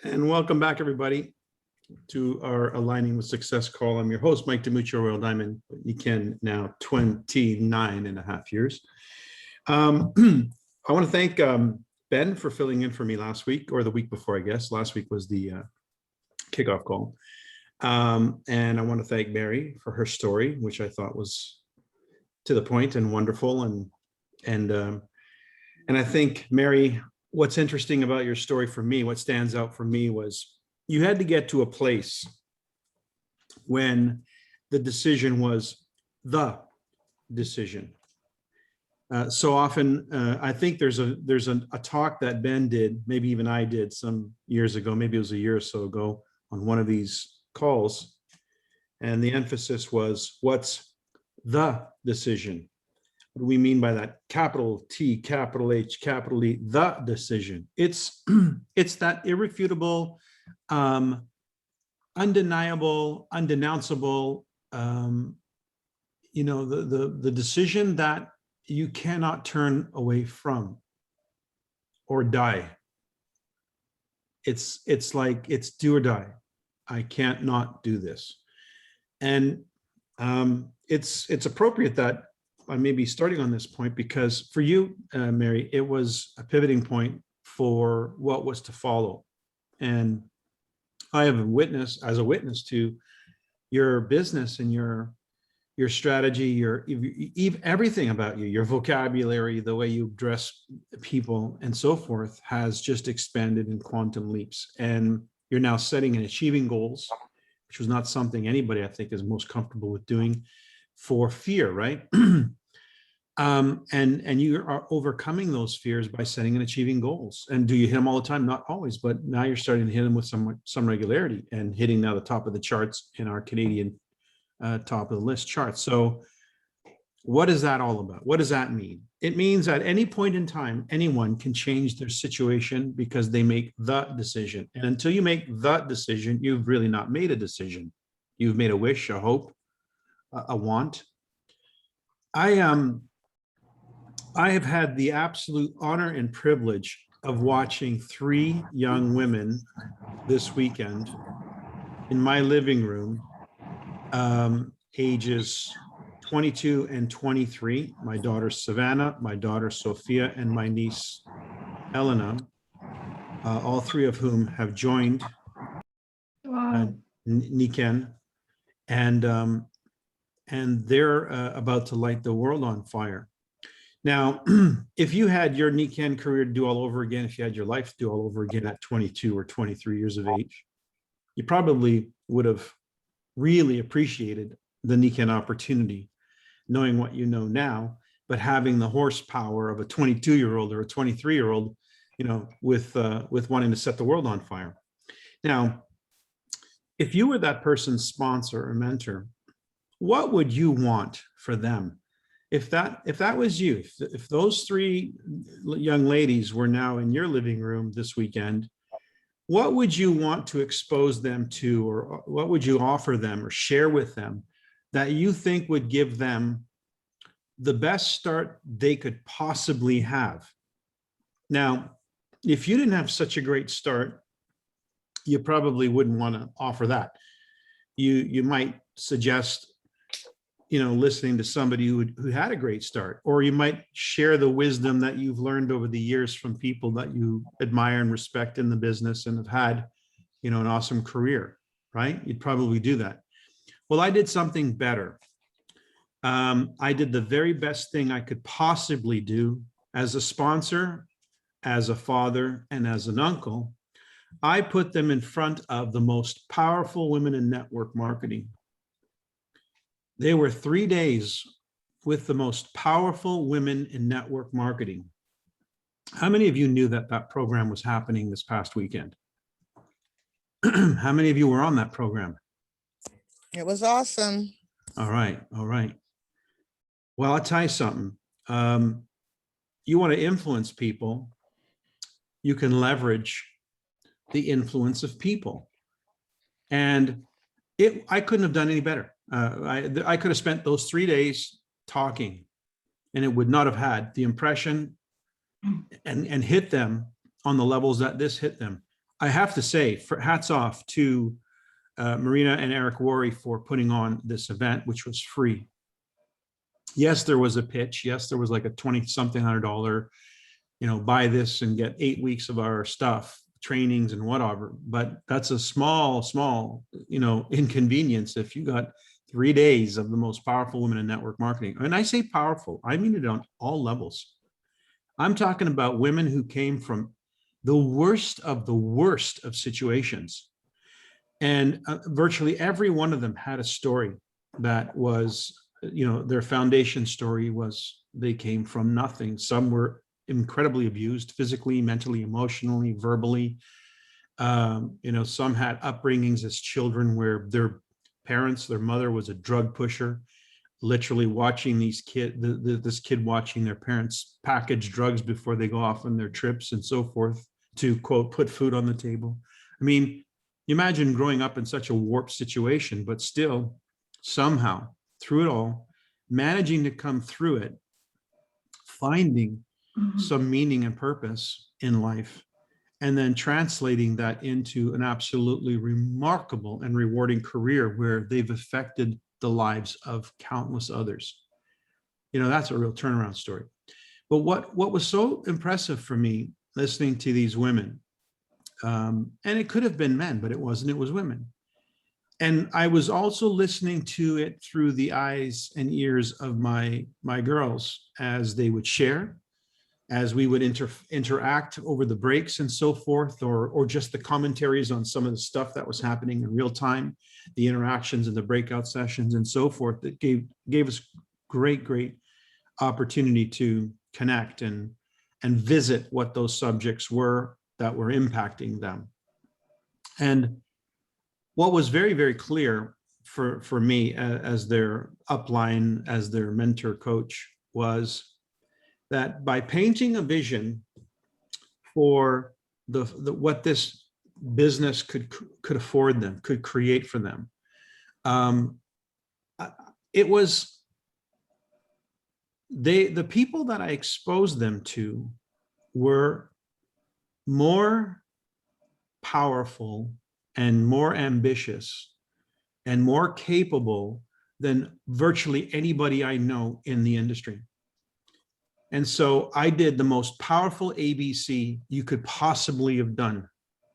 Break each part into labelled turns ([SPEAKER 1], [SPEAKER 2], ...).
[SPEAKER 1] And welcome back, everybody, to our Aligning with Success call. I'm your host, Mike DiMuccio, Royal Diamond. You can now 29 and a half years. I want to thank Ben for filling in for me last week, or the week before, I guess. Last week was the kickoff call. And I want to thank Mary for her story, which I thought was to the point and wonderful. And I think, Mary, what's interesting about your story for me, what stands out for me was you had to get to a place when the decision was the decision. So often, I think there's a talk that Ben did, maybe even I did some years ago, maybe it was a year or so ago on one of these calls. And the emphasis was, what's the decision? What do we mean by that? Capital T, capital H, capital E, the decision. It's that irrefutable, undeniable, undenounceable, the decision that you cannot turn away from or die. It's like it's do or die. I can't not do this. And it's appropriate that I may be starting on this point because for you, Mary, it was a pivoting point for what was to follow. And I have as a witness to your business and your strategy, everything about you, your vocabulary, the way you address people and so forth has just expanded in quantum leaps. And you're now setting and achieving goals, which was not something anybody I think is most comfortable with doing for fear, right? And you are overcoming those fears by setting and achieving goals. And do you hit them all the time? Not always, but now you're starting to hit them with some regularity and hitting now the top of the charts in our Canadian top of the list charts. So what is that all about? What does that mean? It means at any point in time, anyone can change their situation because they make the decision. And until you make the decision, you've really not made a decision. You've made a wish, a hope, a want. I have had the absolute honor and privilege of watching 3 young women this weekend in my living room, ages 22 and 23, my daughter Savannah, my daughter Sophia, and my niece Elena, all 3 of whom have joined Niken, and they're about to light the world on fire. Now, if you had your Niken career to do all over again, if you had your life to do all over again at 22 or 23 years of age, you probably would have really appreciated the Niken opportunity, knowing what you know now, but having the horsepower of a 22-year-old or a 23-year-old, with wanting to set the world on fire. Now, if you were that person's sponsor or mentor, what would you want for them? If that was you, if those 3 young ladies were now in your living room this weekend, what would you want to expose them to, or what would you offer them or share with them that you think would give them the best start they could possibly have? Now, if you didn't have such a great start, you probably wouldn't want to offer that. You might suggest listening to somebody who had a great start, or you might share the wisdom that you've learned over the years from people that you admire and respect in the business and have had, an awesome career, right? You'd probably do that. Well, I did something better. I did the very best thing I could possibly do as a sponsor, as a father, and as an uncle. I put them in front of the most powerful women in network marketing. They were 3 days with the most powerful women in network marketing. How many of you knew that program was happening this past weekend? How many of you were on that program?
[SPEAKER 2] It was awesome.
[SPEAKER 1] All right. Well, I'll tell you something. You want to influence people, you can leverage the influence of people. And I couldn't have done any better. I could have spent those 3 days talking, and it would not have had the impression and hit them on the levels that this hit them. I have to say, hats off to Marina and Eric Worre for putting on this event, which was free. Yes, there was a pitch. Yes, there was like a 20-something $100, buy this and get 8 weeks of our stuff, trainings and whatever. But that's a small, inconvenience if you got 3 days of the most powerful women in network marketing. And I say powerful, I mean it on all levels. I'm talking about women who came from the worst of situations. And virtually every one of them had a story that was, their foundation story was they came from nothing. Some were incredibly abused physically, mentally, emotionally, verbally. Some had upbringings as children where their parents, their mother was a drug pusher, literally watching this kid watching their parents package drugs before they go off on their trips and so forth to, quote, put food on the table. I mean, imagine growing up in such a warped situation, but still somehow through it all, managing to come through it, finding some meaning and purpose in life, and then translating that into an absolutely remarkable and rewarding career where they've affected the lives of countless others. That's a real turnaround story. But what was so impressive for me listening to these women, and it could have been men, but it wasn't, it was women. And I was also listening to it through the eyes and ears of my girls as they would share, as we would interact over the breaks and so forth, or just the commentaries on some of the stuff that was happening in real time, the interactions and the breakout sessions and so forth, that gave us great opportunity to connect and visit what those subjects were that were impacting them. And what was very, very clear for me as their upline, as their mentor coach, was that by painting a vision for the what this business could afford them, could create for them, it was the people that I exposed them to were more powerful and more ambitious and more capable than virtually anybody I know in the industry. And so I did the most powerful ABC you could possibly have done.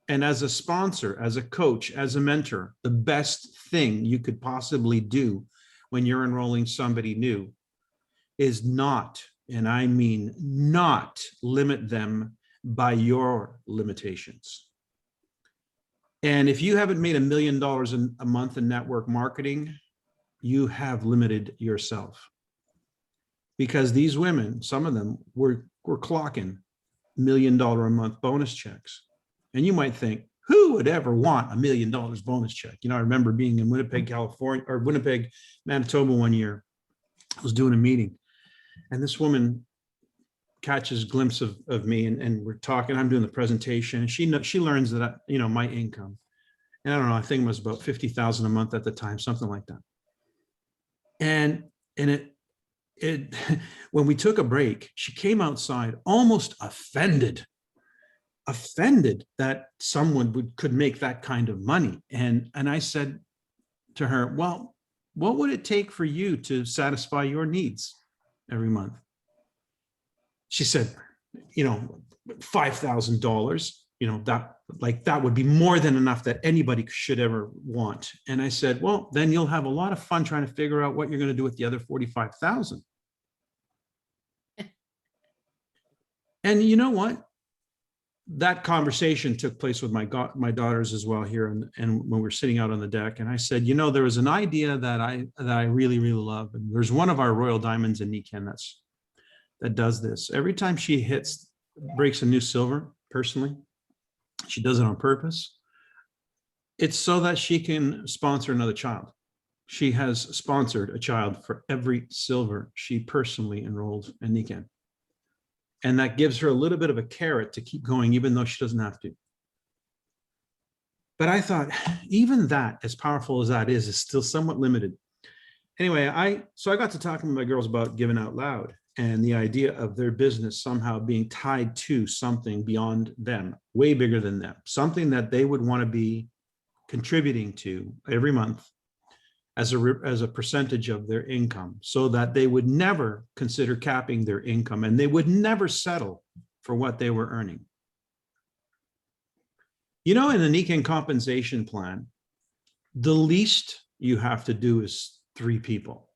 [SPEAKER 1] And as a sponsor, as a coach, as a mentor, the best thing you could possibly do when you're enrolling somebody new is not, and I mean not, limit them by your limitations. And if you haven't made $1 million a month in network marketing, you have limited yourself. Because these women, some of them were clocking $1 million a month bonus checks. And you might think, who would ever want $1 million bonus check? I remember being in Winnipeg, California, or Winnipeg, Manitoba one year. I was doing a meeting and this woman catches a glimpse of me and we're talking, I'm doing the presentation, and she learns that, my income, and I don't know, I think it was about 50,000 a month at the time, something like that. And it when we took a break, she came outside almost offended that someone could make that kind of money. And I said to her, well, what would it take for you to satisfy your needs every month? She said, $5,000, that would be more than enough that anybody should ever want. And I said, well, then you'll have a lot of fun trying to figure out what you're going to do with the other 45,000. And you know what? That conversation took place with my daughters as well here, and when we're sitting out on the deck. And I said, there was an idea that I really, really love. And there's one of our Royal Diamonds in Niken that does this. Every time she breaks a new silver, personally, she does it on purpose. It's so that she can sponsor another child. She has sponsored a child for every silver she personally enrolled in Niken. And that gives her a little bit of a carrot to keep going, even though she doesn't have to. But I thought, even that, as powerful as that is still somewhat limited. Anyway, so I got to talking with my girls about giving out loud. and the idea of their business somehow being tied to something beyond them, way bigger than them, something that they would want to be contributing to every month as a percentage of their income, so that they would never consider capping their income and they would never settle for what they were earning. You know, in the Nikken compensation plan, the least you have to do is 3 people.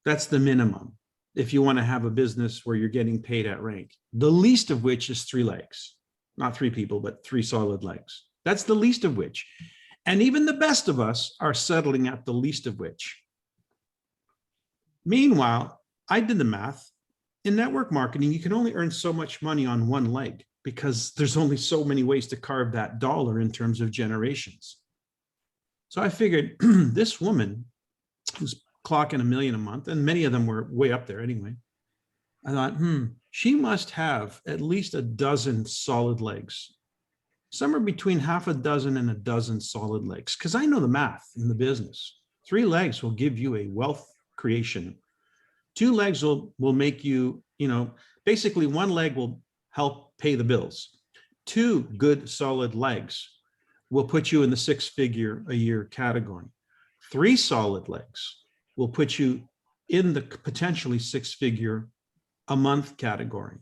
[SPEAKER 1] That's the minimum if you want to have a business where you're getting paid at rank, the least of which is 3 legs, not 3 people, but 3 solid legs. That's the least of which. And even the best of us are settling at the least of which. Meanwhile, I did the math. In network marketing, you can only earn so much money on 1 leg because there's only so many ways to carve that dollar in terms of generations. So I figured this woman who's clocking $1 million a month, and many of them were way up there anyway, I thought, she must have at least a dozen solid legs, somewhere between half a dozen and a dozen solid legs, because I know the math in the business. 3 legs will give you a wealth creation. 2 legs will make you, basically 1 leg will help pay the bills. 2 good solid legs will put you in the 6-figure a year category. 3 solid legs will put you in the potentially 6-figure a month category.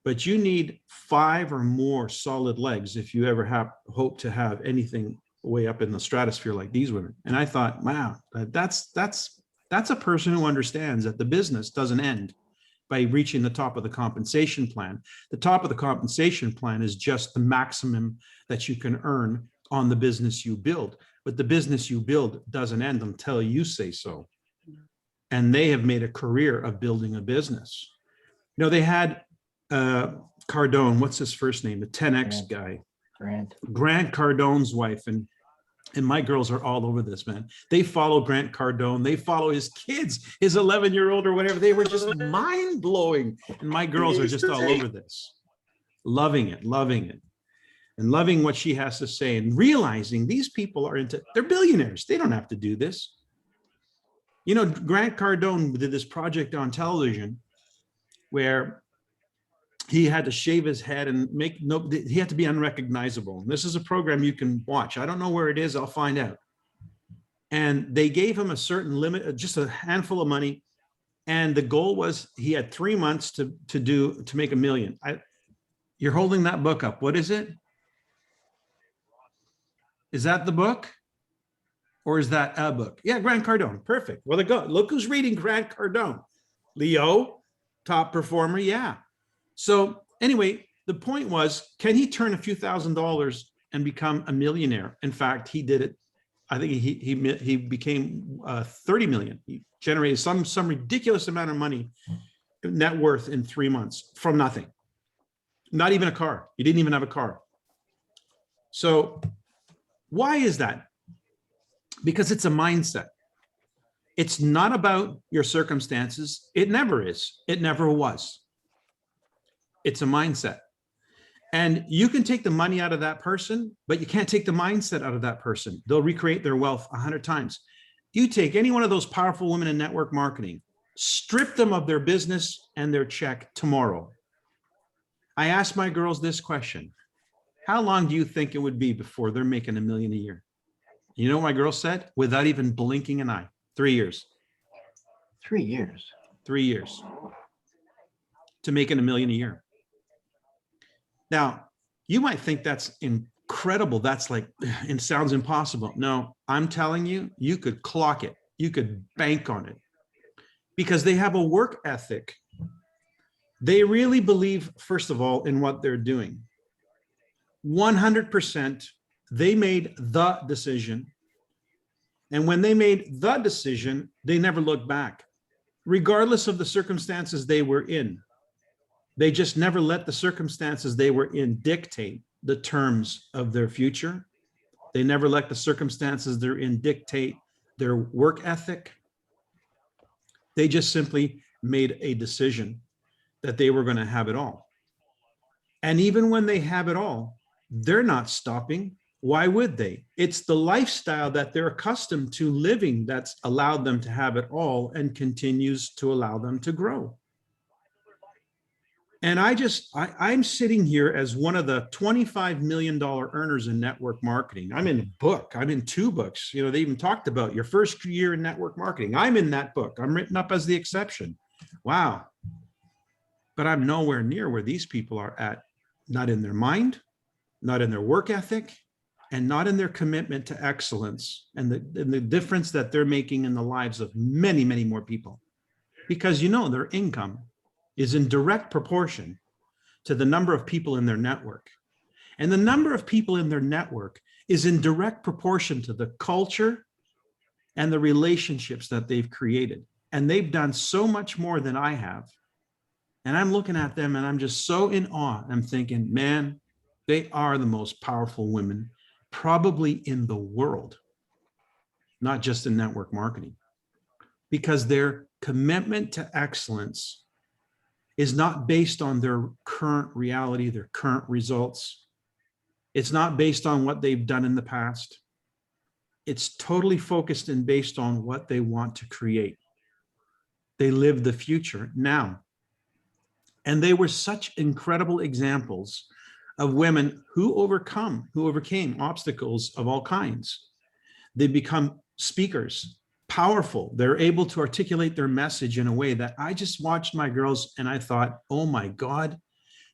[SPEAKER 1] But you need 5 or more solid legs if you ever hope to have anything way up in the stratosphere like these women. And I thought, wow, that's a person who understands that the business doesn't end by reaching the top of the compensation plan. The top of the compensation plan is just the maximum that you can earn on the business you build. But the business you build doesn't end until you say so. And they have made a career of building a business. They had Cardone, what's his first name? The 10X guy. Grant Cardone's wife. And my girls are all over this, man. They follow Grant Cardone. They follow his kids, his 11-year-old or whatever. They were just mind blowing. And my girls are just all over this, loving it, and loving what she has to say and realizing these people they're billionaires. They don't have to do this. Grant Cardone did this project on television where he had to shave his head and he had to be unrecognizable. And this is a program you can watch. I don't know where it is. I'll find out. And they gave him a certain limit, just a handful of money. And the goal was he had 3 months to make $1 million. You're holding that book up. What is it? Is that the book? Or is that a book? Yeah, Grant Cardone. Perfect. Well, look who's reading Grant Cardone. Leo, top performer. Yeah. So anyway, the point was, can he turn a few $1,000s and become a millionaire? In fact, he did it. I think he became 30 million. He generated some ridiculous amount of money, net worth in 3 months from nothing. Not even a car. He didn't even have a car. So why is that? Because it's a mindset. It's not about your circumstances. It never is. It never was. It's a mindset. And you can take the money out of that person, but you can't take the mindset out of that person. They'll recreate their wealth 100 times. You take any one of those powerful women in network marketing, strip them of their business and their check tomorrow. I asked my girls this question: how long do you think it would be before they're making $1 million a year? You know what my girl said? Without even blinking an eye, 3 years.
[SPEAKER 3] 3 years.
[SPEAKER 1] 3 years to making $1 million a year. Now, you might think that's incredible. That's like, it sounds impossible. No, I'm telling you, you could clock it. You could bank on it because they have a work ethic. They really believe, first of all, in what they're doing. 100%, they made the decision. And when they made the decision, they never looked back, regardless of the circumstances they were in. They just never let the circumstances they were in dictate the terms of their future. They never let the circumstances they're in dictate their work ethic. They just simply made a decision that they were going to have it all. And even when they have it all, they're not stopping. Why would they? It's the lifestyle that they're accustomed to living that's allowed them to have it all and continues to allow them to grow. And I'm sitting here as one of the $25 million earners in network marketing. I'm in a book. I'm in 2 books. You know, they even talked about your first year in network marketing. I'm in that book. I'm written up as the exception. Wow. But I'm nowhere near where these people are at, not in their mind, not in their work ethic, and not in their commitment to excellence and the difference that they're making in the lives of many, many more people. Because, you know, their income is in direct proportion to the number of people in their network. And the number of people in their network is in direct proportion to the culture and the relationships that they've created. And they've done so much more than I have. And I'm looking at them and I'm just so in awe. I'm thinking, man, they are the most powerful women probably in the world, not just in network marketing, because their commitment to excellence is not based on their current reality, their current results. It's not based on what they've done in the past. It's totally focused and based on what they want to create. They live the future now. And they were such incredible examples of women who overcame obstacles of all kinds. They become speakers, powerful. They're able to articulate their message in a way that I just watched my girls and I thought, oh my God,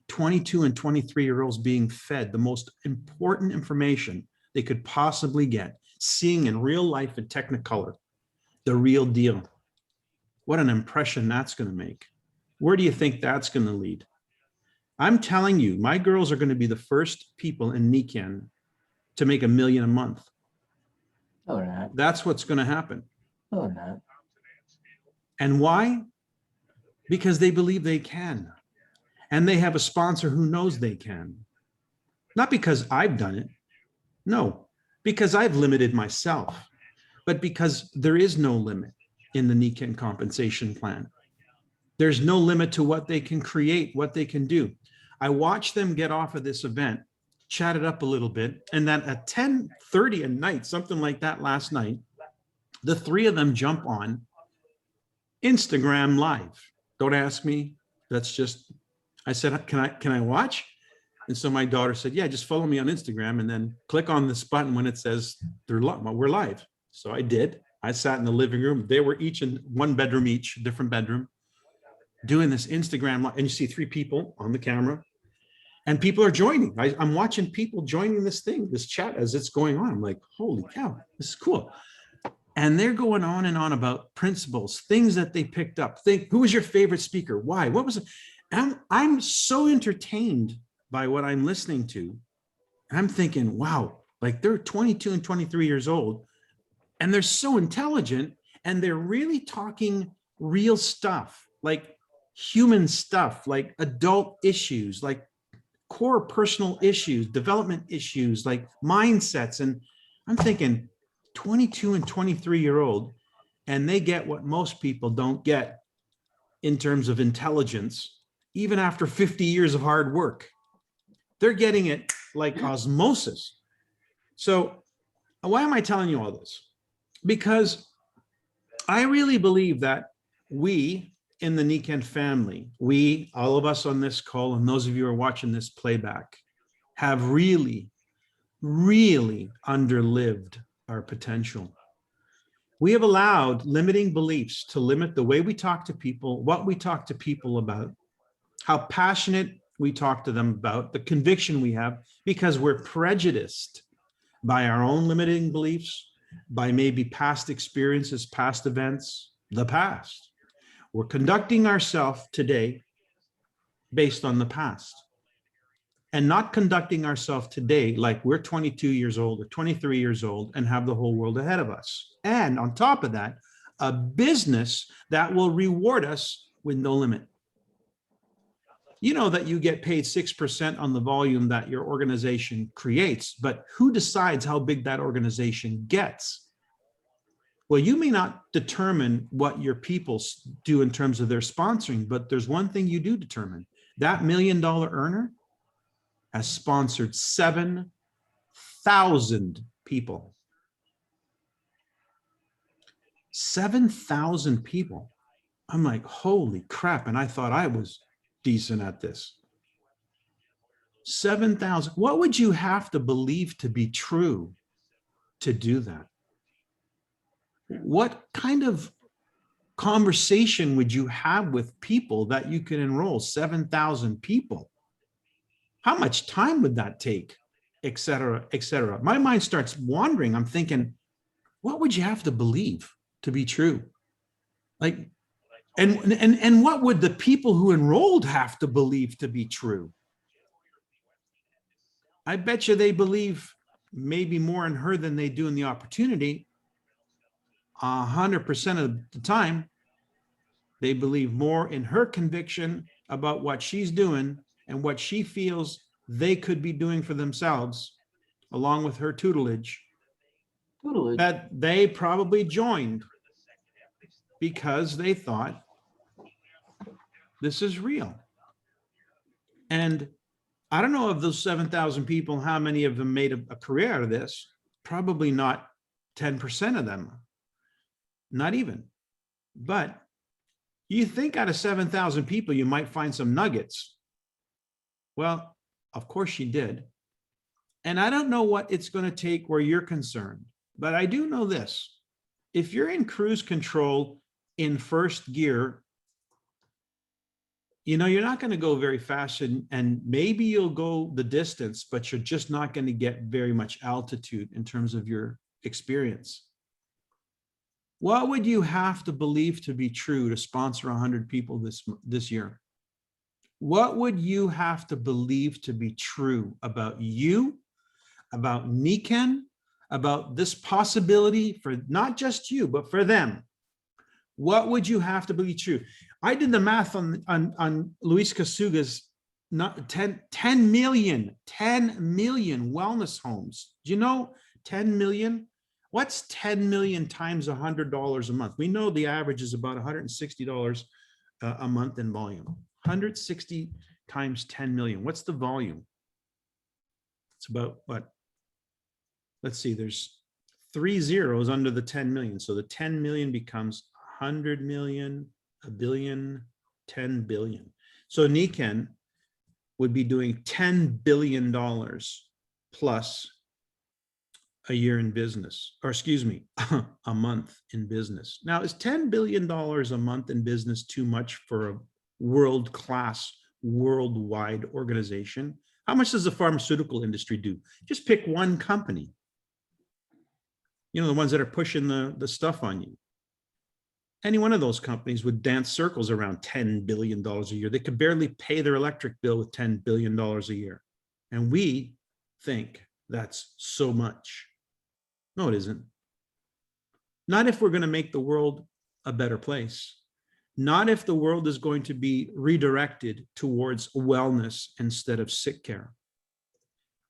[SPEAKER 1] 22 and 23-year-olds being fed the most important information they could possibly get, seeing in real life in Technicolor, the real deal. What an impression that's going to make. Where do you think that's going to lead? I'm telling you, my girls are going to be the first people in Nikken to make $1 million a month.
[SPEAKER 3] No, they're not.
[SPEAKER 1] That's what's going to happen.
[SPEAKER 3] No, they're not.
[SPEAKER 1] And why? Because they believe they can. And they have a sponsor who knows they can. Not because I've done it. No, because I've limited myself, but because there is no limit in the Nikken compensation plan. There's no limit to what they can create, what they can do. I watched them get off of this event, chatted up a little bit, and then at 10:30 at night, something like that last night, the 3 of them jump on Instagram Live. Don't ask me. That's just, I said, can I watch? And so my daughter said, yeah, just follow me on Instagram and then click on this button when it says we're live. So I did. I sat in the living room. They were each in 1 bedroom each, different bedroom, doing this Instagram Live. And you see 3 people on the camera and people are joining. I'm watching people joining this thing, this chat as it's going on. I'm like, holy cow, this is cool. And they're going on and on about principles, things that they picked up. Who was your favorite speaker? Why? What was it? I'm so entertained by what I'm listening to. I'm thinking, wow, like they're 22 and 23 years old and they're so intelligent and they're really talking real stuff, like human stuff, like adult issues, like core personal issues, development issues, like mindsets. And I'm thinking 22 and 23-year-old, and they get what most people don't get in terms of intelligence, even after 50 years of hard work. They're getting it like osmosis. So why am I telling you all this? Because I really believe that we in the Nikken family, we, all of us on this call, and those of you who are watching this playback, have really, really underlived our potential. We have allowed limiting beliefs to limit the way we talk to people, what we talk to people about, how passionate we talk to them about, the conviction we have, because we're prejudiced by our own limiting beliefs, by maybe past experiences, past events, the past. We're conducting ourselves today based on the past and not conducting ourselves today like we're 22 years old or 23 years old and have the whole world ahead of us. And on top of that, a business that will reward us with no limit. You know that you get paid 6% on the volume that your organization creates, but who decides how big that organization gets? Well, you may not determine what your people do in terms of their sponsoring, but there's one thing you do determine. That $1 million earner has sponsored 7 7,000 people. 7,000 people. I'm like, holy crap. And I thought I was decent at this. 7,000. What would you have to believe to be true to do that? What kind of conversation would you have with people that you could enroll 7,000 people? How much time would that take? Et cetera, et cetera. My mind starts wandering. I'm thinking, what would you have to believe to be true? Like, and what would the people who enrolled have to believe to be true? I bet you they believe maybe more in her than they do in the opportunity. 100% of the time, they believe more in her conviction about what she's doing and what she feels they could be doing for themselves, along with her tutelage, that they probably joined because they thought this is real. And I don't know of those 7,000 people, how many of them made a career out of this? Probably not 10% of them, not even. But you think out of 7,000 people, you might find some nuggets. Well, of course she did. And I don't know what it's going to take where you're concerned, but I do know this. If you're in cruise control in first gear, you know, you're not going to go very fast, and maybe you'll go the distance, but you're just not going to get very much altitude in terms of your experience. What would you have to believe to be true to sponsor 100 people this year? What would you have to believe to be true about you, about Niken, about this possibility for not just you, but for them? What would you have to believe true? I did the math on Luis Kasuga's 10 million wellness homes. Do you know 10 million? What's 10 million times $100 a month? We know the average is about $160 a month in volume. 160 times 10 million. What's the volume? It's about what? Let's see, there's 3 zeros under the 10 million. So the 10 million becomes 100 million, a billion, 10 billion. So Niken would be doing $10 billion plus a year in business, or excuse me, a month in business. Now, is $10 billion a month in business too much for a world-class, worldwide organization? How much does the pharmaceutical industry do? Just pick one company. You know, the ones that are pushing the stuff on you. Any one of those companies would dance circles around $10 billion a year. They could barely pay their electric bill with $10 billion a year. And we think that's so much. No, it isn't. Not if we're going to make the world a better place. Not if the world is going to be redirected towards wellness instead of sick care.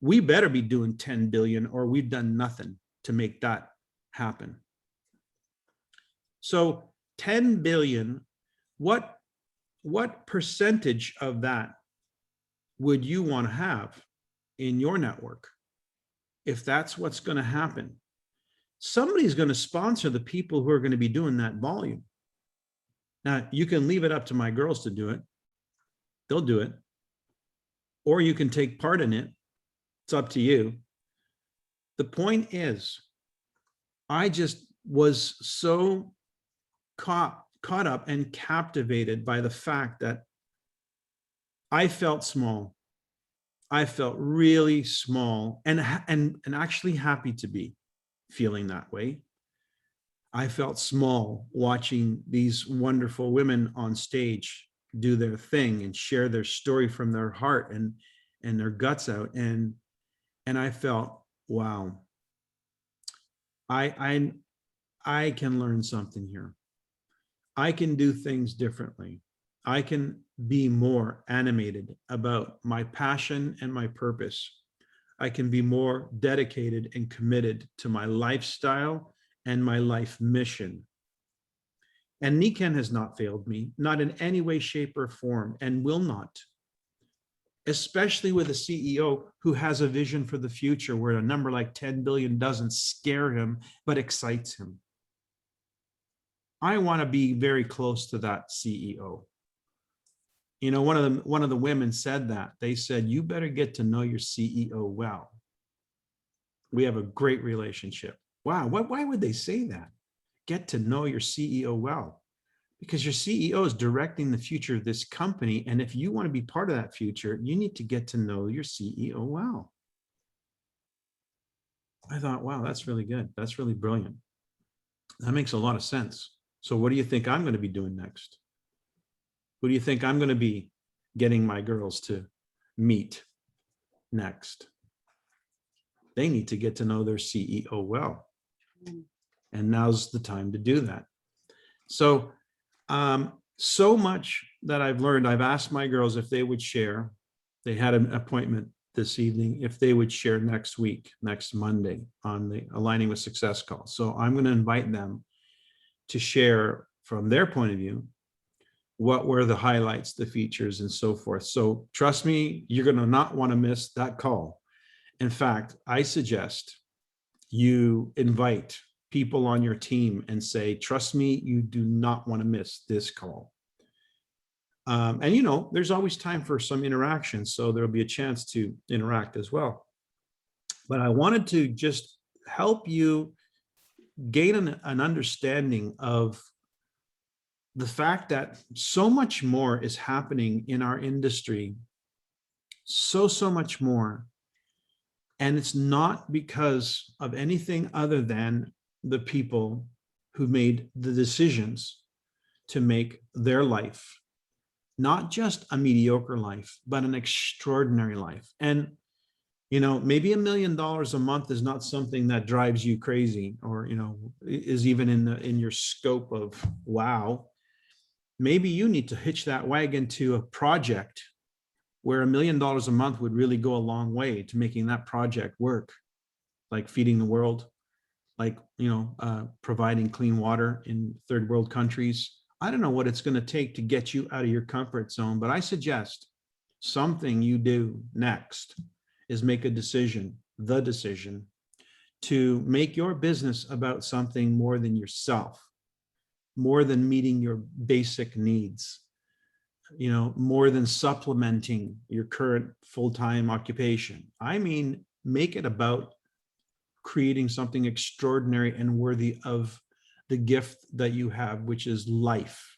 [SPEAKER 1] We better be doing 10 billion or we've done nothing to make that happen. So 10 billion, what percentage of that would you want to have in your network? If that's what's going to happen, somebody's going to sponsor the people who are going to be doing that volume. Now, you can leave it up to my girls to do it. They'll do it. Or you can take part in it. It's up to you. The point is, I just was so caught up and captivated by the fact that I felt small. I felt really small and actually happy to be feeling that way. I felt small watching these wonderful women on stage do their thing and share their story from their heart and their guts out. And I felt, wow, I can learn something here. I can do things differently. I can be more animated about my passion and my purpose. I can be more dedicated and committed to my lifestyle and my life mission. And Niken has not failed me, not in any way, shape, or form, and will not. especially with a CEO who has a vision for the future where a number like 10 billion doesn't scare him, but excites him. I want to be very close to that CEO. You know, one of the women said that. They said, you better get to know your CEO well. We have a great relationship. Wow, why would they say that? Get to know your CEO well. Because your CEO is directing the future of this company. And if you want to be part of that future, you need to get to know your CEO well. I thought, wow, that's really good. That's really brilliant. That makes a lot of sense. So what do you think I'm going to be doing next? Who do you think I'm going to be getting my girls to meet next? They need to get to know their CEO well. And now's the time to do that. So, so much that I've learned. I've asked my girls if they would share. They had an appointment this evening, if they would share next week, next Monday, on the Aligning with Success call. So I'm going to invite them to share from their point of view what were the highlights, the features, and so forth. So trust me, you're going to not want to miss that call. In fact, I suggest you invite people on your team and say, trust me, you do not want to miss this call. And you know, there's always time for some interaction, so there'll be a chance to interact as well. But I wanted to just help you gain an understanding of the fact that so much more is happening in our industry, so much more. And it's not because of anything other than the people who made the decisions to make their life not just a mediocre life, but an extraordinary life. And, you know, maybe $1 million a month is not something that drives you crazy, or, you know, is even in your scope of wow. Maybe you need to hitch that wagon to a project where $1 million a month would really go a long way to making that project work, like feeding the world, like, you know, providing clean water in third world countries. I don't know what it's going to take to get you out of your comfort zone, but I suggest something you do next is make a decision, the decision to make your business about something more than yourself, more than meeting your basic needs, you know, more than supplementing your current full-time occupation. I mean, make it about creating something extraordinary and worthy of the gift that you have, which is life.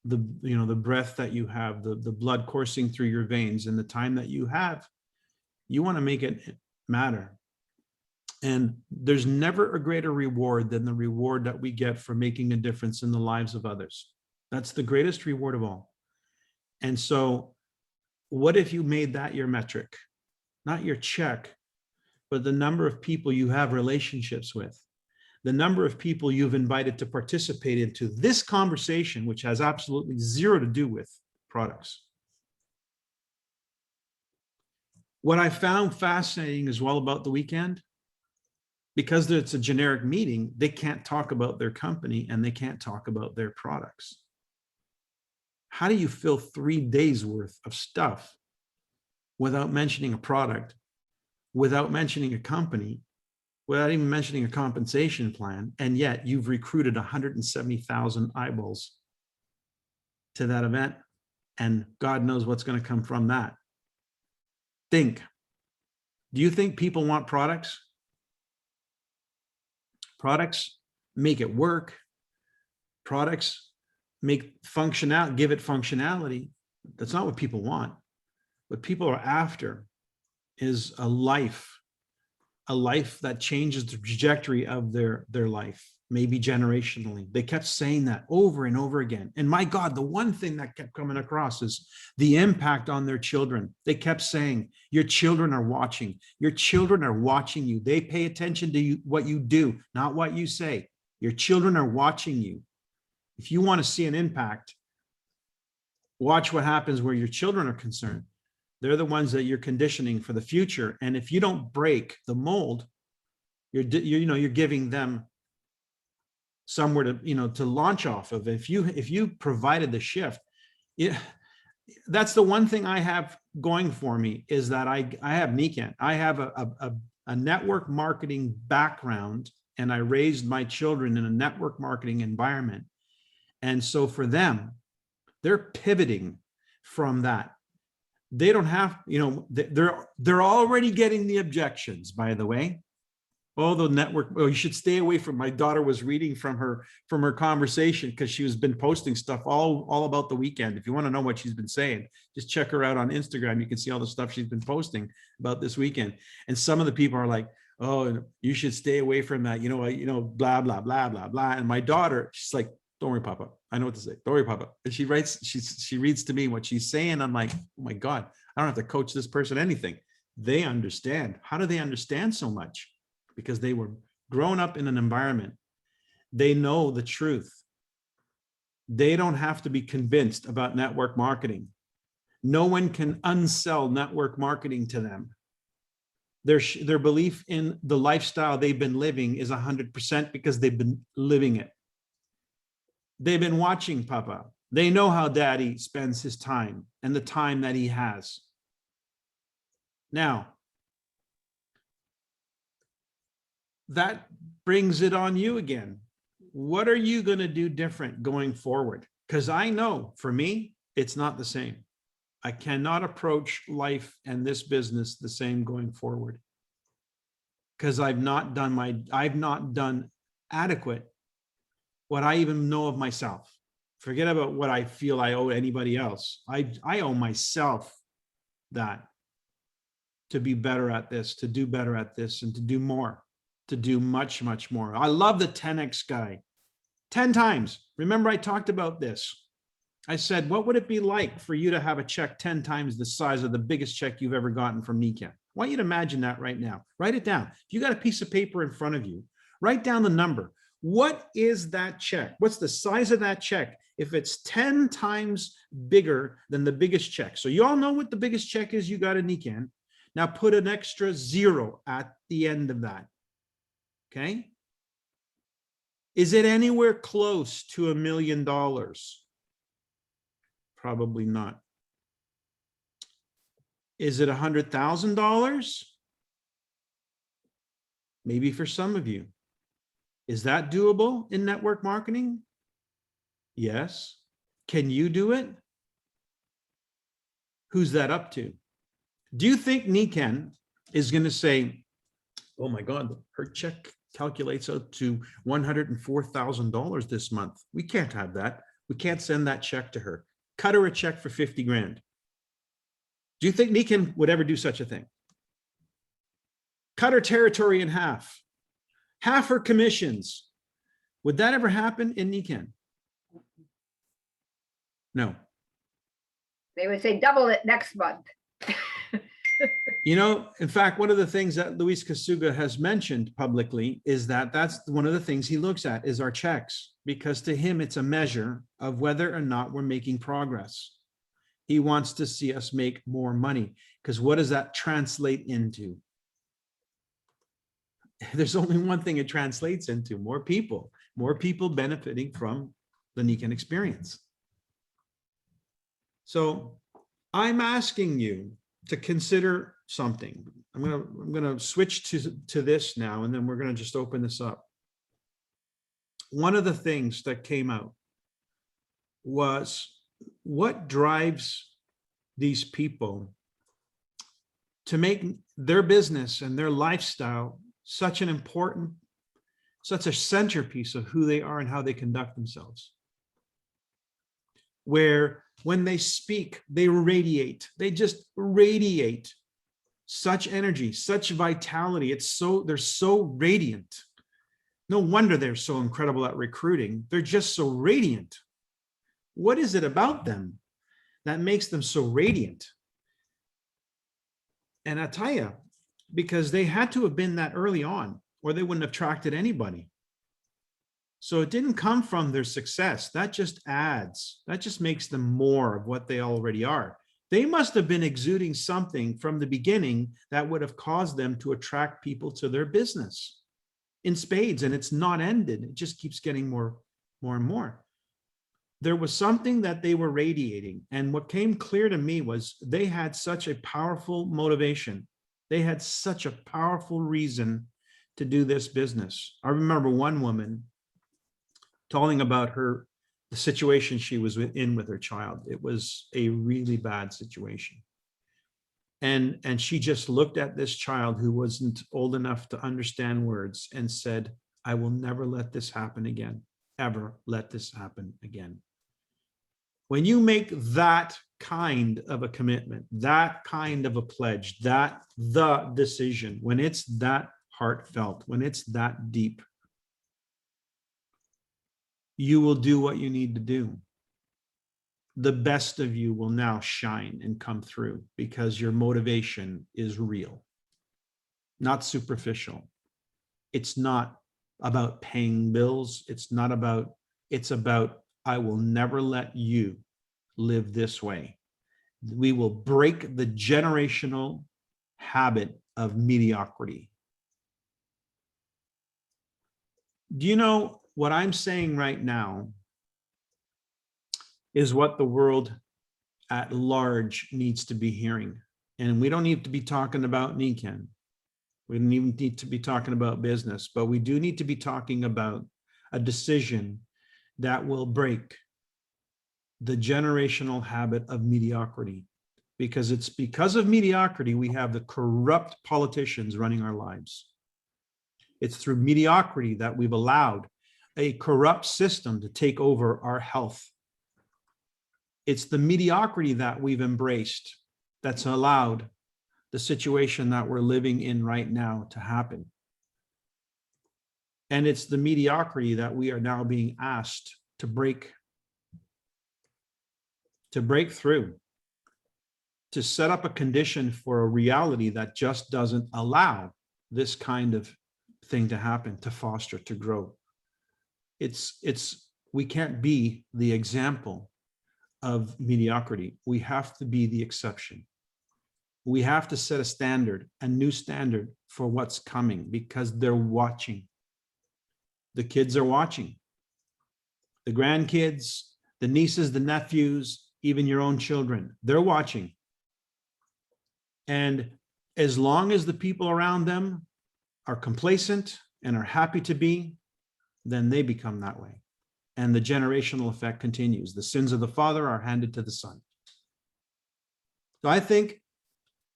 [SPEAKER 1] The, you know, the breath that you have, the blood coursing through your veins, and the time that you have, you want to make it matter. And there's never a greater reward than the reward that we get for making a difference in the lives of others. That's the greatest reward of all. And so what if you made that your metric, not your check, but the number of people you have relationships with, the number of people you've invited to participate into this conversation, which has absolutely zero to do with products. What I found fascinating as well about the weekend, because it's a generic meeting, they can't talk about their company and they can't talk about their products. How do you fill 3 days worth of stuff without mentioning a product, without mentioning a company, without even mentioning a compensation plan, and yet you've recruited 170,000 eyeballs to that event, and God knows what's going to come from that? Think, do you think people want products? Products make it work. Products make functionality, give it functionality. That's not what people want. What people are after is a life that changes the trajectory of their life, maybe generationally. They kept saying that over and over again. And my God, the one thing that kept coming across is the impact on their children. They kept saying, your children are watching. Your children are watching you. They pay attention to you, what you do, not what you say. Your children are watching you. If you want to see an impact, watch what happens where your children are concerned. They're the ones that you're conditioning for the future. And if you don't break the mold, you're giving them somewhere to, to launch off of. If you provided the shift, that's the one thing I have going for me, is that I have Nikan. I have a network marketing background, and I raised my children in a network marketing environment. And so for them, they're pivoting from that. They don't have, they're already getting the objections, by the way. Oh, the network, oh, you should stay away from, my daughter was reading from her conversation, because she has been posting stuff all about the weekend. If you want to know what she's been saying, just check her out on Instagram. You can see all the stuff she's been posting about this weekend. And some of the people are like, oh, you should stay away from that, blah, blah, blah, blah, blah. And my daughter, she's like, don't worry, Papa. I know what to say. Don't worry, Papa. And she reads to me what she's saying. I'm like, oh my God, I don't have to coach this person anything. They understand. How do they understand so much? Because they were grown up in an environment. They know the truth. They don't have to be convinced about network marketing. No one can unsell network marketing to them. Their belief in the lifestyle they've been living is 100% because they've been living it. They've been watching Papa. They know how Daddy spends his time and the time that he has. Now, that brings it on you again. What are you going to do different going forward? Because I know for me, it's not the same. I cannot approach life and this business the same going forward, because I've not done adequate what I even know of myself. Forget about what I feel I owe anybody else. I owe myself that, to be better at this, to do better at this, and to do more, to do much, much more. I love the 10X guy. 10 times. Remember, I talked about this. I said, what would it be like for you to have a check 10 times the size of the biggest check you've ever gotten from Nikan? I want you to imagine that right now. Write it down. If you got a piece of paper in front of you, write down the number. What is that check? What's the size of that check if it's 10 times bigger than the biggest check? So you all know what the biggest check is you got in Nikan. Now put an extra 0 at the end of that. Okay? Is it anywhere close to $1 million? Probably not. Is it $100,000? Maybe for some of you. Is that doable in network marketing? Yes. Can you do it? Who's that up to? Do you think Nikan is going to say, oh my God, her check calculates out to $104,000 this month. We can't have that. We can't send that check to her. Cut her a check for 50 grand. Do you think Nikan would ever do such a thing? Cut her territory in half her commissions. Would that ever happen in Nikan? No.
[SPEAKER 4] They would say double it next month.
[SPEAKER 1] In fact, one of the things that Luis Kasuga has mentioned publicly is that that's one of the things he looks at is our checks, because to him, it's a measure of whether or not we're making progress. He wants to see us make more money, because what does that translate into? There's only one thing it translates into: more people benefiting from the Nikan experience. So I'm asking you to consider something. I'm gonna switch to this now, and then we're gonna just open this up. One of the things that came out was what drives these people to make their business and their lifestyle such a centerpiece of who they are and how they conduct themselves. Where when they speak, they just radiate such energy, such vitality. They're so radiant. No wonder they're so incredible at recruiting. They're just so radiant. What is it about them that makes them so radiant? And I tell you, because they had to have been that early on, or they wouldn't have attracted anybody. So it didn't come from their success. That just adds, that just makes them more of what they already are. They must have been exuding something from the beginning that would have caused them to attract people to their business in spades, and it's not ended. It just keeps getting more and more. there was something that they were radiating. And what came clear to me was they had such a powerful motivation. They had such a powerful reason to do this business. I remember one woman telling about the situation she was in with her child. It was a really bad situation. And she just looked at this child who wasn't old enough to understand words and said, I will never let this happen again, ever let this happen again. When you make that kind of a commitment, that kind of a pledge, the decision, when it's that heartfelt, when it's that deep, you will do what you need to do. The best of you will now shine and come through because your motivation is real, not superficial. It's not about paying bills. It's about, I will never let you live this way. We will break the generational habit of mediocrity. Do you know what I'm saying right now is what the world at large needs to be hearing? And we don't need to be talking about Nikan. We don't even need to be talking about business, but we do need to be talking about a decision that will break the generational habit of mediocrity. Because it's because of mediocrity we have the corrupt politicians running our lives. It's through mediocrity that we've allowed a corrupt system to take over our health. It's the mediocrity that we've embraced that's allowed the situation that we're living in right now to happen. And it's the mediocrity that we are now being asked to break through, to set up a condition for a reality that just doesn't allow this kind of thing to happen, to foster, to grow. We can't be the example of mediocrity. We have to be the exception. We have to set a standard, a new standard for what's coming, because they're watching. The kids are watching. The grandkids, the nieces, the nephews, even your own children, they're watching. And as long as the people around them are complacent and are happy to be, then they become that way. And the generational effect continues. The sins of the father are handed to the son. So I think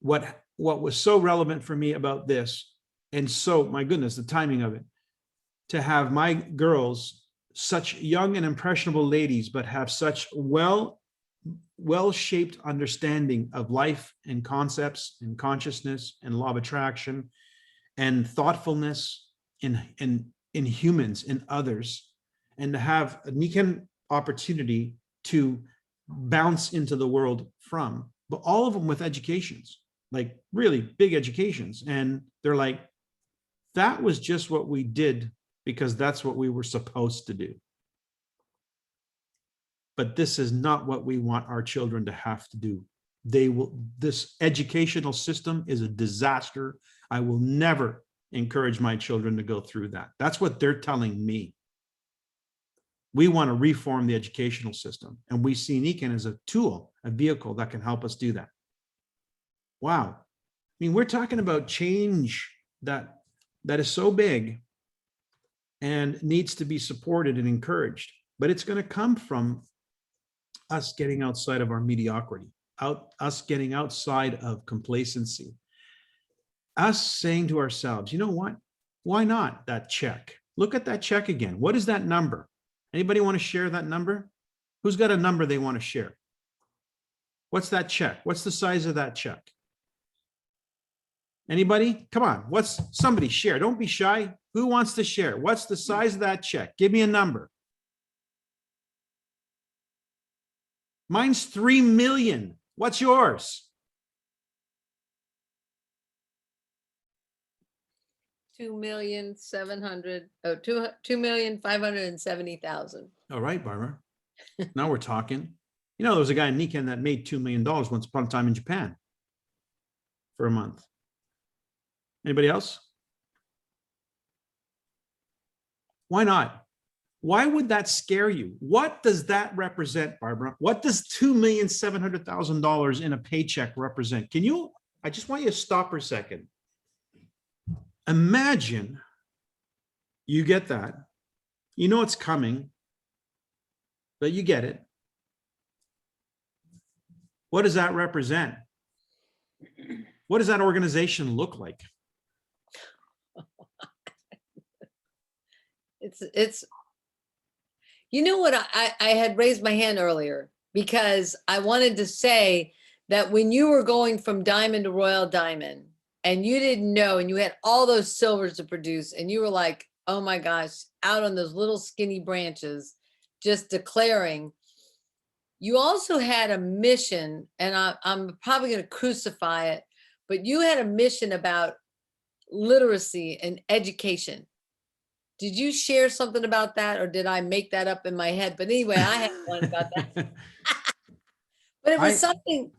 [SPEAKER 1] what was so relevant for me about this, and so, my goodness, the timing of it, to have my girls, such young and impressionable ladies, but have such well-shaped understanding of life and concepts and consciousness and law of attraction and thoughtfulness in humans, in others, and to have a Nikan opportunity to bounce into the world from, but all of them with educations, like really big educations. And they're like, that was just what we did because that's what we were supposed to do. But this is not what we want our children to have to do. This educational system is a disaster. I will never encourage my children to go through that. That's what they're telling me. We want to reform the educational system, and we see Nikan as a tool, a vehicle that can help us do that. Wow. I mean, we're talking about change that is so big and needs to be supported and encouraged, but it's going to come from us getting outside of our mediocrity, us getting outside of complacency, us saying to ourselves, you know what? Why not that check? Look at that check again. What is that number? Anybody want to share that number? Who's got a number they want to share? What's that check? What's the size of that check? Anybody? Come on. Somebody share. Don't be shy. Who wants to share? What's the size of that check? Give me a number. Mine's 3 million. What's yours?
[SPEAKER 5] 2,570,000.
[SPEAKER 1] All right, Barbara. Now we're talking. You know, there was a guy in Nikan that made $2 million once upon a time in Japan for a month. Anybody else? Why not? Why would that scare you? What does that represent, Barbara? What does $2,700,000 in a paycheck represent? I just want you to stop for a second. Imagine you get that. You know it's coming, but you get it. What does that represent? What does that organization look like?
[SPEAKER 5] It's you know what, I had raised my hand earlier because I wanted to say that when you were going from diamond to royal diamond and you didn't know, and you had all those silvers to produce, and you were like, oh my gosh, out on those little skinny branches, just declaring, you also had a mission, and I'm probably going to crucify it, but you had a mission about literacy and education. Did you share something about that, or did I make that up in my head? But anyway, I had one about that. But it was something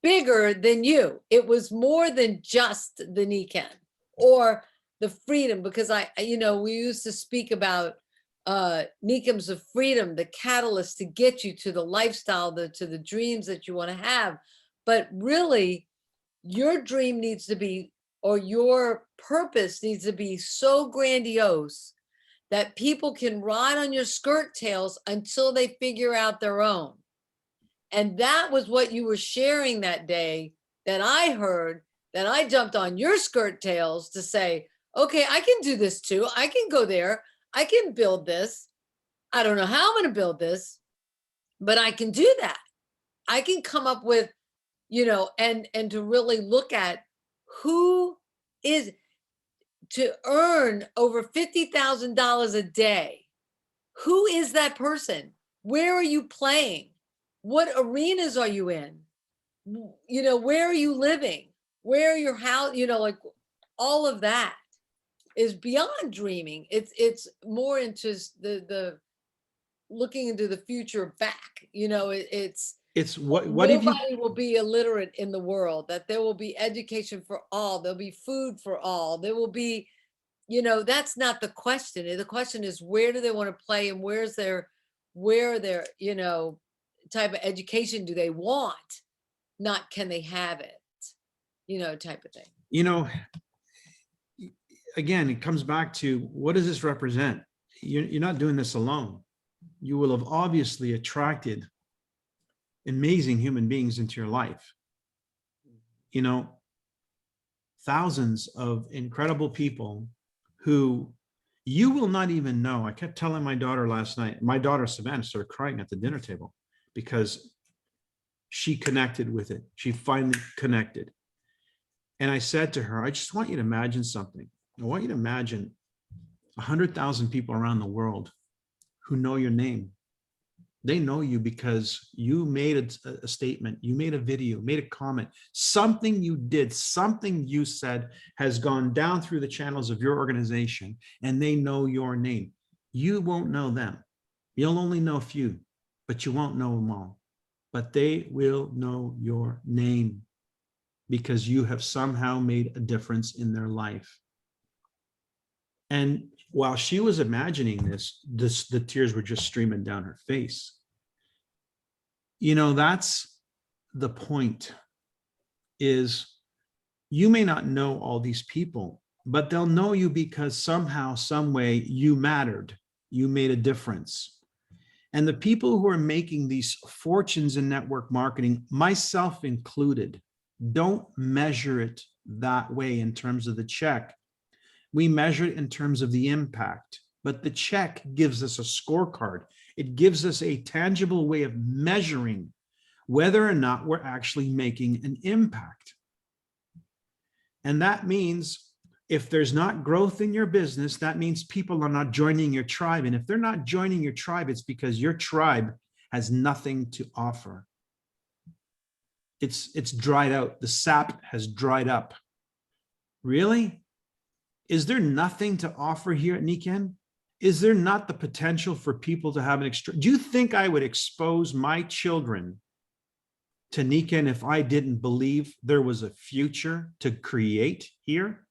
[SPEAKER 5] bigger than you. It was more than just the Nikken or the freedom, because we used to speak about Nikkens of freedom, the catalyst to get you to the lifestyle, to the dreams that you want to have. But really, your dream needs to be, or your purpose needs to be so grandiose that people can ride on your skirt tails until they figure out their own. And that was what you were sharing that day, that I heard, that I jumped on your skirt tails to say, okay, I can do this too. I can go there. I can build this. I don't know how I'm going to build this, but I can do that. I can come up with, and to really look at who is to earn over $50,000 a day. Who is that person? Where are you playing? What arenas are you in? Where are you living? Where are your house? Like all of that is beyond dreaming. It's more into the looking into the future back. It's what nobody will be illiterate in the world, that there will be education for all, there'll be food for all, there will be, that's not the question. The question is, where do they want to play, and where their type of education do they want, not can they have it, type of thing.
[SPEAKER 1] Again, it comes back to, what does this represent? You're not doing this alone. You will have obviously attracted amazing human beings into your life. Thousands of incredible people who you will not even know. I kept telling my daughter last night, my daughter Savannah started crying at the dinner table because she connected with it. She finally connected. And I said to her, I just want you to imagine something. I want you to imagine 100,000 people around the world who know your name. They know you because you made a statement, you made a video, made a comment, something you did, something you said has gone down through the channels of your organization, and they know your name. You won't know them. You'll only know a few, but you won't know them all. But they will know your name because you have somehow made a difference in their life. And while she was imagining this, the tears were just streaming down her face. That's the point, is you may not know all these people, but they'll know you because somehow, some way you mattered. You made a difference. And the people who are making these fortunes in network marketing, myself included, don't measure it that way in terms of the check. We measure it in terms of the impact, but the check gives us a scorecard. It gives us a tangible way of measuring whether or not we're actually making an impact. And that means if there's not growth in your business, that means people are not joining your tribe. And if they're not joining your tribe, it's because your tribe has nothing to offer. It's dried out. The sap has dried up. Really? Is there nothing to offer here at Nikken? Is there not the potential for people to have an extra? Do you think I would expose my children to Nikken if I didn't believe there was a future to create here?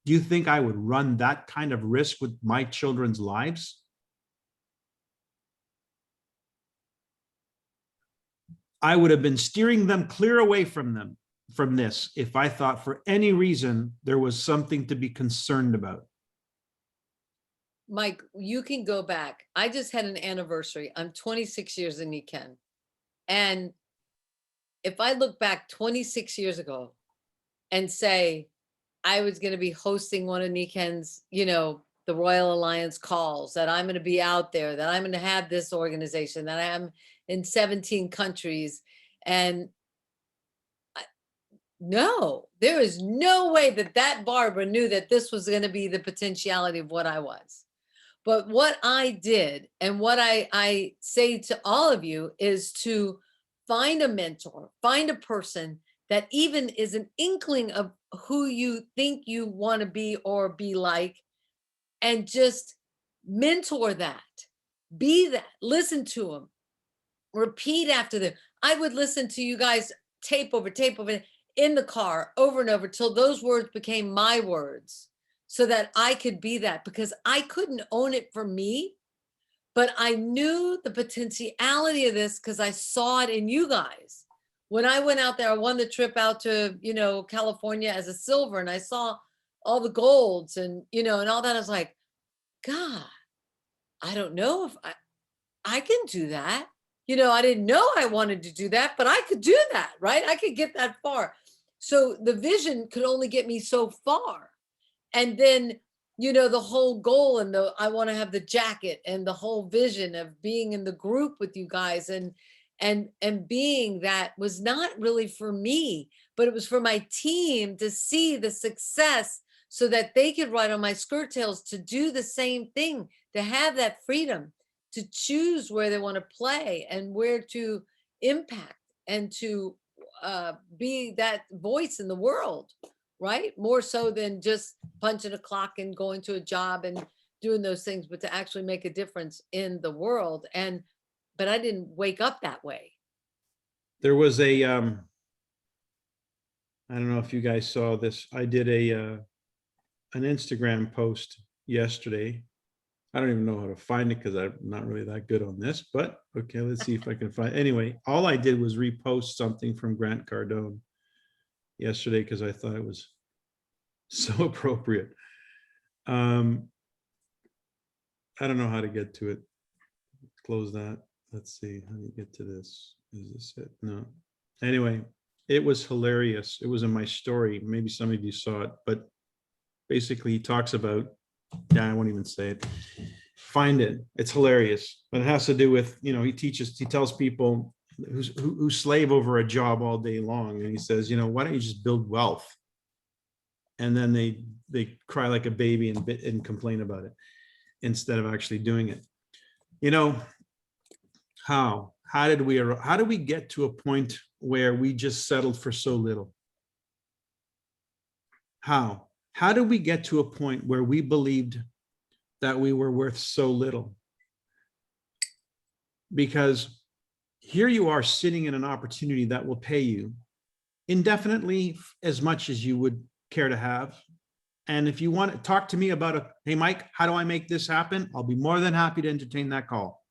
[SPEAKER 1] Do you think I would run that kind of risk with my children's lives? I would have been steering them clear away from this if I thought for any reason there was something to be concerned about.
[SPEAKER 5] Mike, you can go back. I just had an anniversary. I'm 26 years in Nikken. And if I look back 26 years ago and say I was going to be hosting one of Nikken's, the Royal Alliance calls, that I'm going to be out there, that I'm going to have this organization, that I am in 17 countries. And no, there is no way that Barbara knew that this was going to be the potentiality of what I was. But what I did, and what I say to all of you, is to find a mentor, find a person that even is an inkling of who you think you want to be or be like, and just mentor that, be that, listen to them, repeat after them. I would listen to you guys tape over in the car over and over till those words became my words, so that I could be that, because I couldn't own it for me, but I knew the potentiality of this because I saw it in you guys. When I went out there, I won the trip out to, California as a silver, and I saw all the golds and, and all that. I was like, God, I don't know if I can do that. I didn't know I wanted to do that, but I could do that, right? I could get that far. So the vision could only get me so far. And then, the whole goal, and I want to have the jacket, and the whole vision of being in the group with you guys, and being that was not really for me, but it was for my team to see the success, so that they could ride on my skirt tails to do the same thing, to have that freedom to choose where they want to play and where to impact, and to be that voice in the world, right? More so than just punching a clock and going to a job and doing those things, but to actually make a difference in the world. But I didn't wake up that way.
[SPEAKER 1] There was I don't know if you guys saw this. I did an Instagram post yesterday. I don't even know how to find it because I'm not really that good on this, but okay, let's see if I can find. Anyway, all I did was repost something from Grant Cardone yesterday because I thought it was so appropriate. I don't know how to get to it. Close that. Let's see how do you get to this. Is this it? No. Anyway, it was hilarious. It was in my story. Maybe some of you saw it, but basically he talks about, I won't even say it. Find it. It's hilarious. But it has to do with, he tells people who slave over a job all day long. And he says, why don't you just build wealth? And then they cry like a baby and complain about it instead of actually doing it. How did we get to a point where we just settled for so little? How did we get to a point where we believed that we were worth so little? Because here you are sitting in an opportunity that will pay you indefinitely as much as you would care to have. And if you want to talk to me about hey, Mike, how do I make this happen? I'll be more than happy to entertain that call.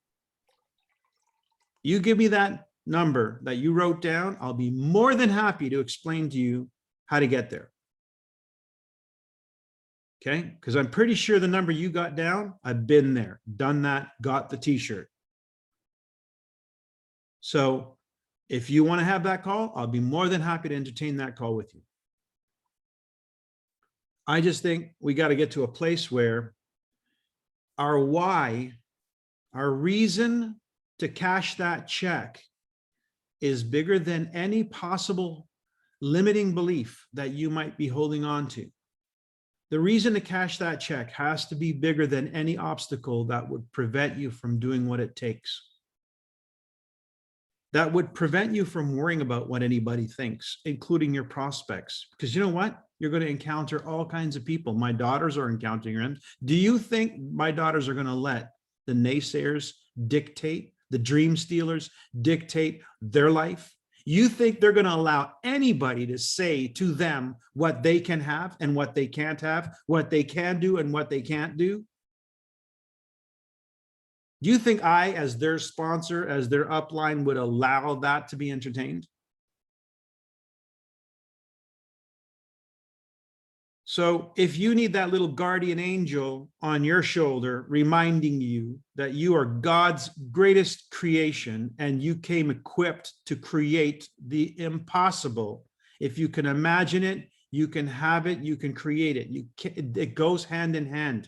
[SPEAKER 1] You give me that number that you wrote down, I'll be more than happy to explain to you how to get there. Okay, because I'm pretty sure the number you got down, I've been there, done that, got the t-shirt. So if you want to have that call, I'll be more than happy to entertain that call with you. I just think we got to get to a place where our why, our reason to cash that check is bigger than any possible limiting belief that you might be holding on to. The reason to cash that check has to be bigger than any obstacle that would prevent you from doing what it takes. That would prevent you from worrying about what anybody thinks, including your prospects. Because you know what? You're going to encounter all kinds of people. My daughters are encountering them. Do you think my daughters are going to let the naysayers dictate, the dream stealers dictate their life? You think they're going to allow anybody to say to them what they can have and what they can't have, what they can do and what they can't do? Do you think I, as their sponsor, as their upline, would allow that to be entertained? So if you need that little guardian angel on your shoulder reminding you that you are God's greatest creation and you came equipped to create the impossible, if you can imagine it, you can have it, you can create it. It goes hand in hand.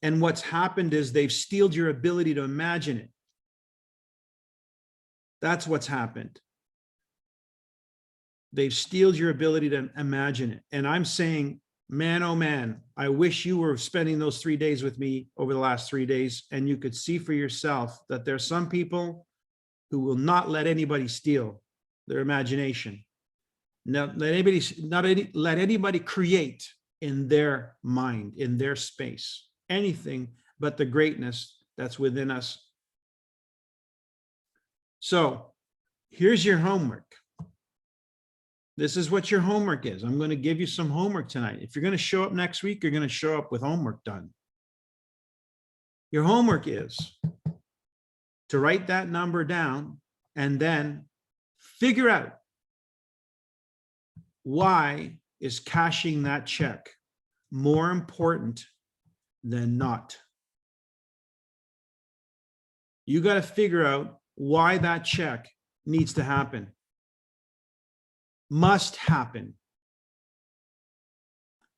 [SPEAKER 1] And what's happened is they've stealed your ability to imagine it. That's what's happened. They've stealed your ability to imagine it. And I'm saying, man, oh man, I wish you were spending those 3 days with me over the last 3 days and you could see for yourself that there's some people who will not let anybody steal their imagination. Not let anybody create in their mind, in their space, anything but the greatness that's within us. So here's your homework. This is what your homework is. I'm going to give you some homework tonight. If you're going to show up next week, you're going to show up with homework done. Your homework is to write that number down and then figure out, why is cashing that check more important than not? You got to figure out why that check needs to happen. Must happen.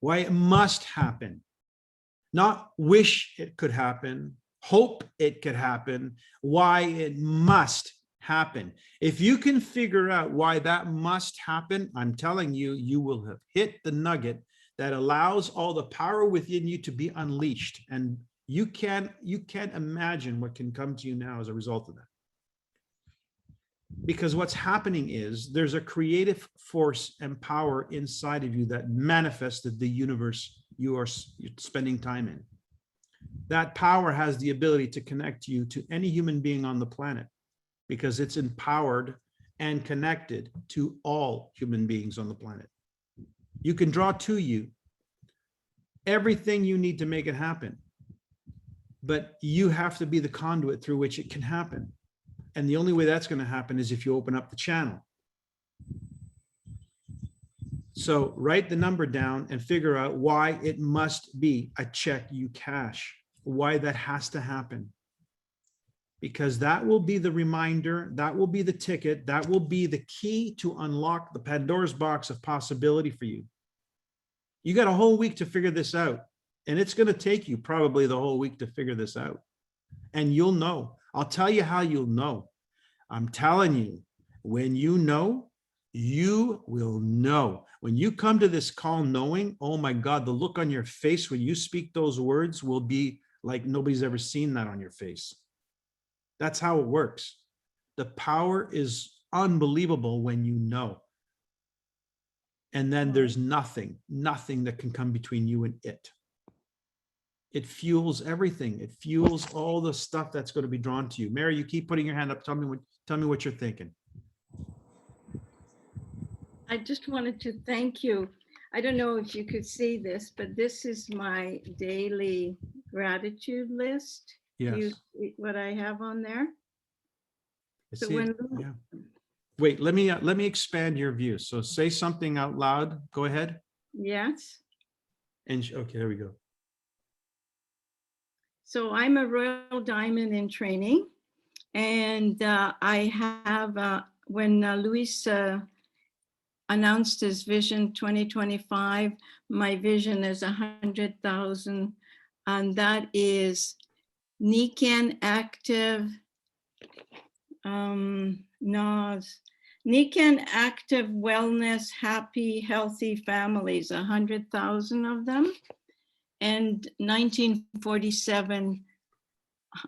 [SPEAKER 1] Why it must happen. Not wish it could happen, hope it could happen, why it must happen. If you can figure out why that must happen, I'm telling you, you will have hit the nugget that allows all the power within you to be unleashed. And you can't imagine what can come to you now as a result of that. Because what's happening is there's a creative force and power inside of you that manifested the universe you're spending time in. That power has the ability to connect you to any human being on the planet because it's empowered and connected to all human beings on the planet. You can draw to you everything you need to make it happen, but you have to be the conduit through which it can happen. And the only way that's going to happen is if you open up the channel. So write the number down and figure out why it must be a check you cash, why that has to happen. Because that will be the reminder, that will be the ticket, that will be the key to unlock the Pandora's box of possibility for you. You got a whole week to figure this out. And it's going to take you probably the whole week to figure this out. And you'll know. I'll tell you how you'll know. I'm telling you, when you know, you will know. When you come to this call knowing, oh my God, the look on your face when you speak those words will be like nobody's ever seen that on your face. That's how it works. The power is unbelievable when you know. And then there's nothing that can come between you and it. It fuels everything. It fuels all the stuff that's going to be drawn to you. Mary, you keep putting your hand up. Tell me what you're thinking.
[SPEAKER 6] I just wanted to thank you. I don't know if you could see this, but this is my daily gratitude list.
[SPEAKER 1] Yes.
[SPEAKER 6] Do you see what I have on there?
[SPEAKER 1] I
[SPEAKER 6] So
[SPEAKER 1] see it.
[SPEAKER 6] when
[SPEAKER 1] Yeah. Wait, let me expand your view. So say something out loud. Go ahead.
[SPEAKER 6] Yes.
[SPEAKER 1] And okay, there we go.
[SPEAKER 6] So I'm a Royal Diamond in training, and I have, when Luis announced his vision 2025, my vision is 100,000, and that is Nikan active, Nikan active wellness, happy, healthy families, 100,000 of them. And 1947,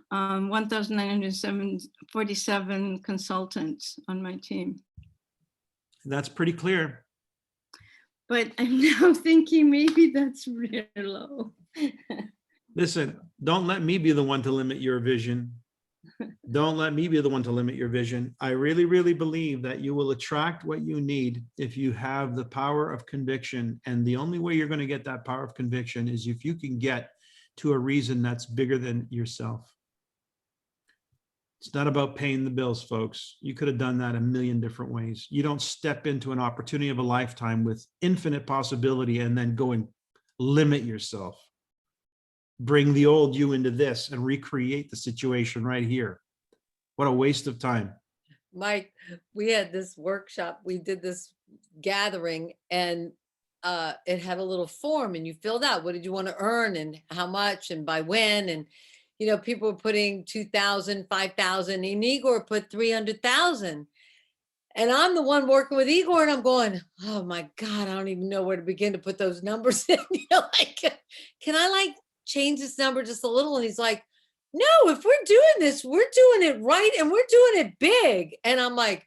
[SPEAKER 6] 1,947 consultants on my team.
[SPEAKER 1] That's pretty clear.
[SPEAKER 6] But I'm now thinking maybe that's real low.
[SPEAKER 1] Listen, don't let me be the one to limit your vision. Don't let me be the one to limit your vision. I really, really believe that you will attract what you need if you have the power of conviction. And the only way you're going to get that power of conviction is if you can get to a reason that's bigger than yourself. It's not about paying the bills, folks. You could have done that a million different ways. You don't step into an opportunity of a lifetime with infinite possibility and then go and limit yourself. Bring the old you into this and recreate the situation right here. What a waste of time.
[SPEAKER 5] Mike, we had this workshop, we did this gathering, and it had a little form, and you filled out, what did you want to earn and how much and by when? And, you know, people were putting 2,000, 5,000, and Igor put 300,000. And I'm the one working with Igor, and I'm going, oh my God, I don't even know where to begin to put those numbers in. You know, like, can I like change this number just a little? And he's like, no, if we're doing this, we're doing it right and we're doing it big. And I'm like,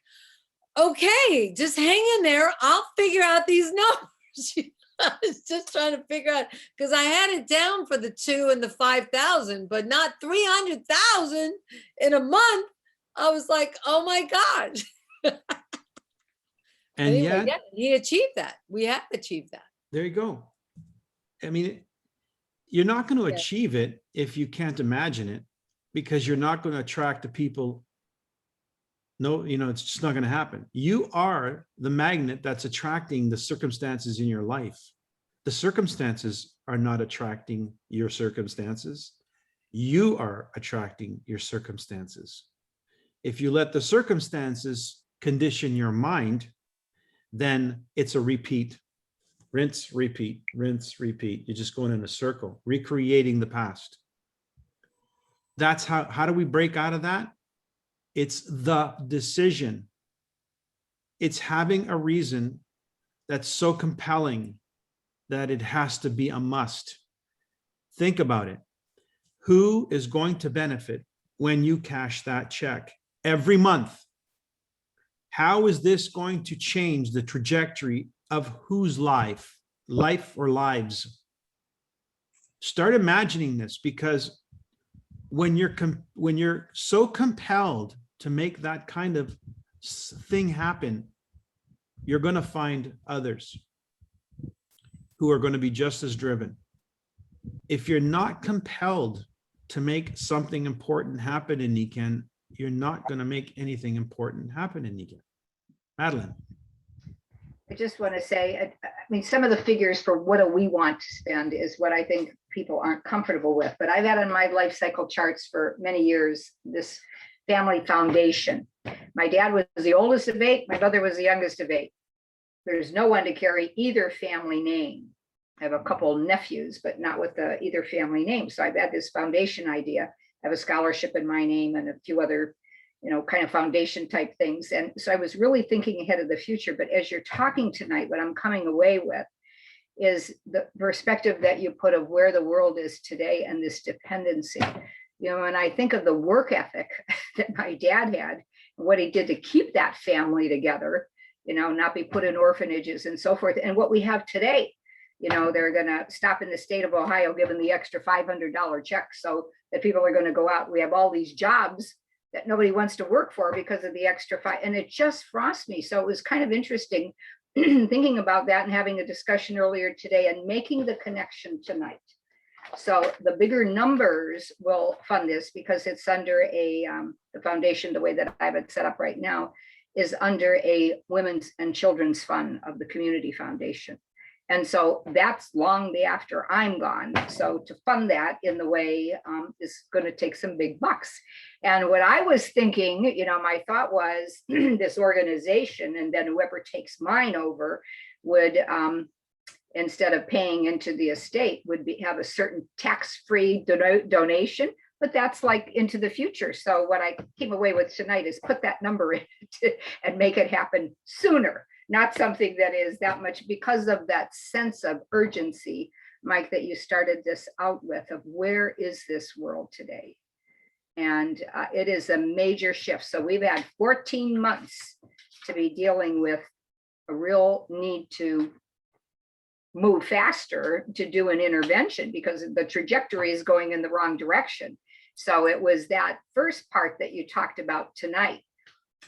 [SPEAKER 5] okay, just hang in there. I'll figure out these numbers. I was just trying to figure out, because I had it down for the 2 and the 5,000, but not 300,000 in a month. I was like, oh my God.
[SPEAKER 1] And
[SPEAKER 5] Anyway,
[SPEAKER 1] yet,
[SPEAKER 5] yeah, he achieved that. We have achieved that.
[SPEAKER 1] there you go. I mean, you're not going to
[SPEAKER 5] Yeah.
[SPEAKER 1] achieve it if you can't imagine it, because you're not going to attract the people. No, you know, it's just not going to happen. You are the magnet that's attracting the circumstances in your life. The circumstances are not attracting your circumstances. You are attracting your circumstances. If you let the circumstances condition your mind, then it's a repeat. Rinse, repeat, rinse, repeat. You're just going in a circle, recreating the past. That's how do we break out of that? It's the decision. It's having a reason that's so compelling that it has to be a must. Think about it. Who is going to benefit when you cash that check every month? How is this going to change the trajectory of whose life or lives? Start imagining this, because when you're so compelled to make that kind of thing happen, you're going to find others who are going to be just as driven. If you're not compelled to make something important happen in Niken, you're not going to make anything important happen in Niken. Madeline.
[SPEAKER 4] I just want to say, I mean, some of the figures for what do we want to spend is what I think people aren't comfortable with. But I've had on my life cycle charts for many years this family foundation. My dad was the oldest of 8. My mother was the youngest of 8. There's no one to carry either family name. I have a couple nephews, but not with either family name. So I've had this foundation idea. I have a scholarship in my name and a few other, you know, kind of foundation type things. And so I was really thinking ahead of the future. But as you're talking tonight, what I'm coming away with is the perspective that you put of where the world is today and this dependency. You know, and I think of the work ethic that my dad had and what he did to keep that family together, you know, not be put in orphanages and so forth. And what we have today, you know, they're going to stop in the state of Ohio, giving the extra $500 check so that people are going to go out. We have all these jobs that nobody wants to work for because of the extra $500. And it just frosts me. So it was kind of interesting thinking about that and having a discussion earlier today and making the connection tonight. So the bigger numbers will fund this because it's under the foundation, the way that I have it set up right now, is under a women's and children's fund of the community foundation. And so that's long after I'm gone. So to fund that in the way is going to take some big bucks. And what I was thinking, you know, my thought was this organization, and then whoever takes mine over would, instead of paying into the estate, would have a certain tax-free donation. But that's like into the future. So what I came away with tonight is put that number in and make it happen sooner. Not something that is that much, because of that sense of urgency, Mike, that you started this out with, of where is this world today? And it is a major shift. So we've had 14 months to be dealing with a real need to move faster to do an intervention because the trajectory is going in the wrong direction. So it was that first part that you talked about tonight,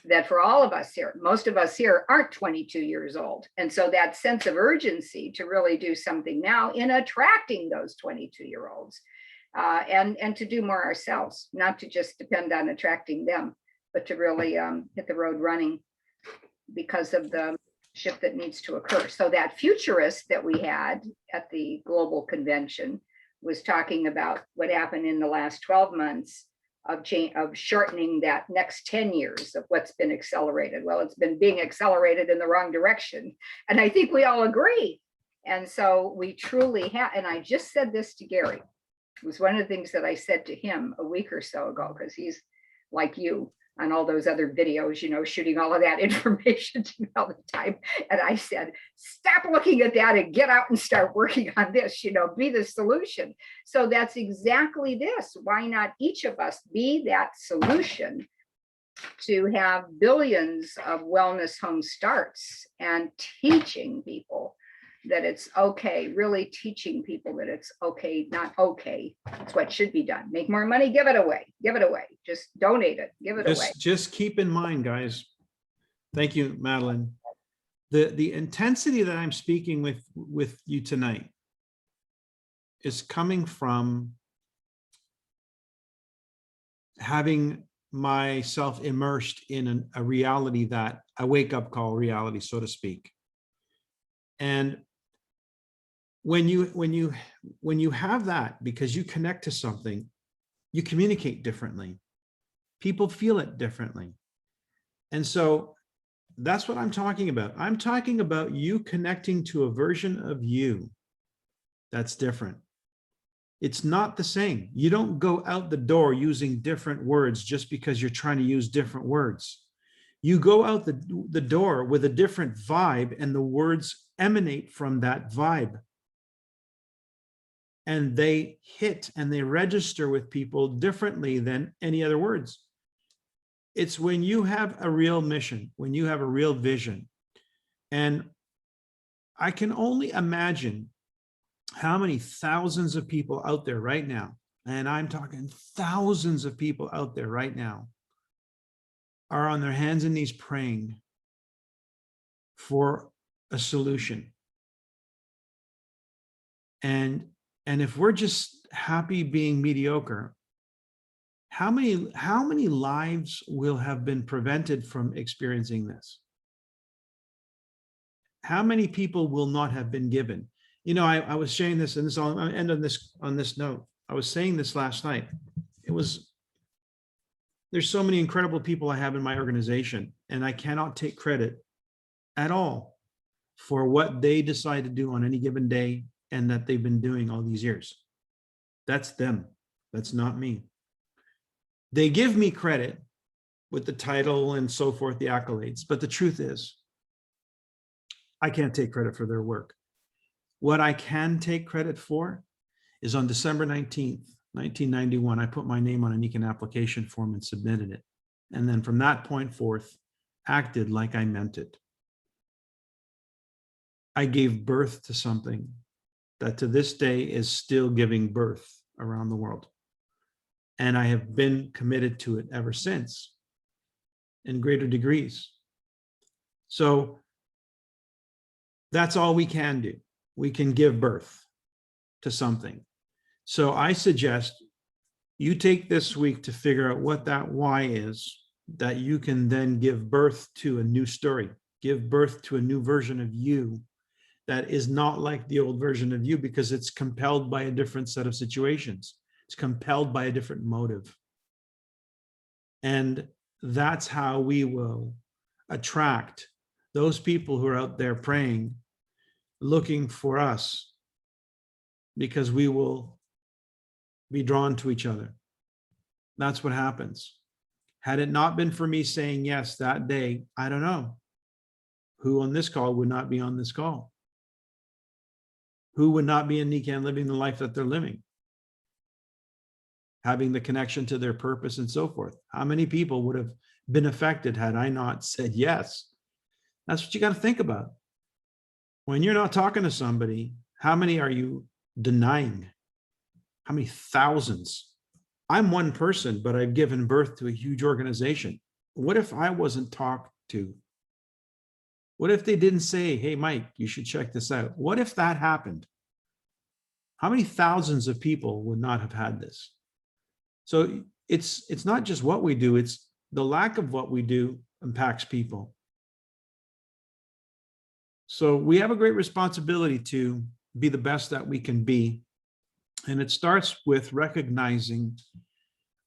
[SPEAKER 4] that for all of us here, most of us here aren't 22 years old. And so that sense of urgency to really do something now in attracting those 22-year-olds and to do more ourselves, not to just depend on attracting them, but to really hit the road running because of the shift that needs to occur. So that futurist that we had at the global convention was talking about what happened in the last 12 months of shortening that next 10 years of what's been accelerated. Well, it's been being accelerated in the wrong direction. And I think we all agree. And so we truly have, and I just said this to Gary. It was one of the things that I said to him a week or so ago, because he's like you on all those other videos, you know, shooting all of that information to me all the time. And I said, stop looking at that and get out and start working on this, you know, be the solution. So that's exactly this. Why not each of us be that solution to have billions of wellness home starts and teaching people that it's okay, really teaching people that it's okay, not okay. It's what should be done. Make more money, give it away, give it away. Just donate it, give it away.
[SPEAKER 1] Just keep in mind, guys. Thank you, Madeline. The intensity that I'm speaking with you tonight is coming from having myself immersed in a reality, that a wake-up call reality, so to speak. And when you have that, because you connect to something, you communicate differently. People feel it differently. And so that's what I'm talking about. I'm talking about you connecting to a version of you that's different. It's not the same. You don't go out the door using different words just because you're trying to use different words. You go out the door with a different vibe, and the words emanate from that vibe. And they hit and they register with people differently than any other words. It's when you have a real mission, when you have a real vision. And I can only imagine how many thousands of people out there right now, and I'm talking thousands of people out there right now, are on their hands and knees praying for a solution. And if we're just happy being mediocre, how many lives will have been prevented from experiencing this? How many people will not have been given? You know, I was saying this, and I'll end on this note. I was saying this last night. There's so many incredible people I have in my organization, and I cannot take credit at all for what they decide to do on any given day and that they've been doing all these years. That's them. That's not me. They give me credit with the title and so forth, the accolades, but the truth is, I can't take credit for their work. What I can take credit for is on December 19th, 1991, I put my name on an ECAN application form and submitted it. And then from that point forth, acted like I meant it. I gave birth to something that to this day is still giving birth around the world. And I have been committed to it ever since in greater degrees. So that's all we can do. We can give birth to something. So I suggest you take this week to figure out what that why is, that you can then give birth to a new story, give birth to a new version of you that is not like the old version of you, because it's compelled by a different set of situations. It's compelled by a different motive. And that's how we will attract those people who are out there praying, looking for us, because we will be drawn to each other. That's what happens. Had it not been for me saying yes that day, I don't know who on this call would not be on this call. Who would not be in NECAN living the life that they're living, having the connection to their purpose and so forth. How many people would have been affected had I not said yes? That's what you got to think about. When you're not talking to somebody, how many are you denying? How many thousands? I'm one person, but I've given birth to a huge organization. What if I wasn't talked to? What if they didn't say, hey, Mike, you should check this out? What if that happened? How many thousands of people would not have had this? So it's not just what we do, it's the lack of what we do impacts people. So we have a great responsibility to be the best that we can be. And it starts with recognizing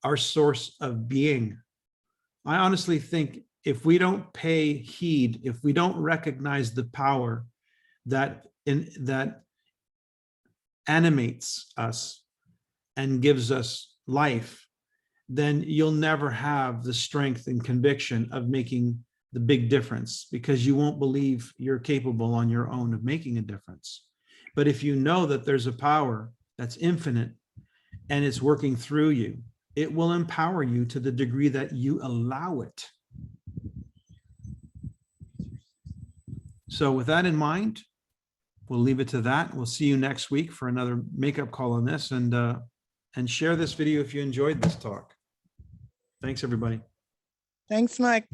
[SPEAKER 1] our source of being. I honestly think if we don't pay heed, if we don't recognize the power that animates us and gives us life, then you'll never have the strength and conviction of making the big difference, because you won't believe you're capable on your own of making a difference. But if you know that there's a power that's infinite and it's working through you, it will empower you to the degree that you allow it. So with that in mind, we'll leave it to that. We'll see you next week for another makeup call on this, and share this video if you enjoyed this talk. Thanks, everybody.
[SPEAKER 2] Thanks, Mike.